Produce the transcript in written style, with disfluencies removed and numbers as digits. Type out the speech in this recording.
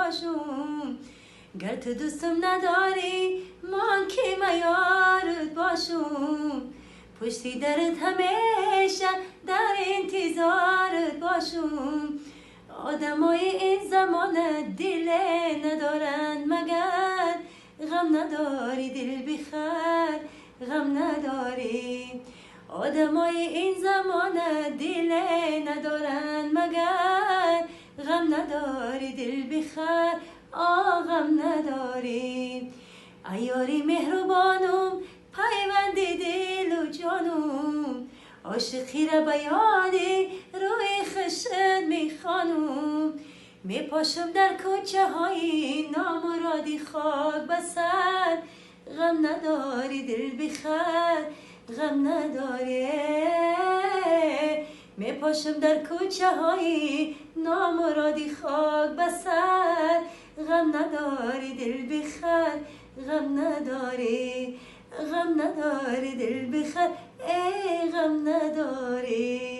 باشم. گر تو دوستم نداری من که میارت باشم. پشتی درت همیشه در انتظارت باشم. آدمای این زمان دل ندارن مگر غم نداری دل بخیر غم نداری. آدمای این زمان دل ندارن مگر غم نداری دل بخیر غم نداری. ایاری مهربانم پیوند دل و جانم. عاشقی را به یادی روی خشت میخوانم. میپاشم در کوچه های نامرادی خاک بسر غم نداری دل بخیر غم نداری. میپاشم در کوچه های نامرادی خاک بسر غم نداری دل بخیر غم نداری. غم نداری دل بخیر غم نداری.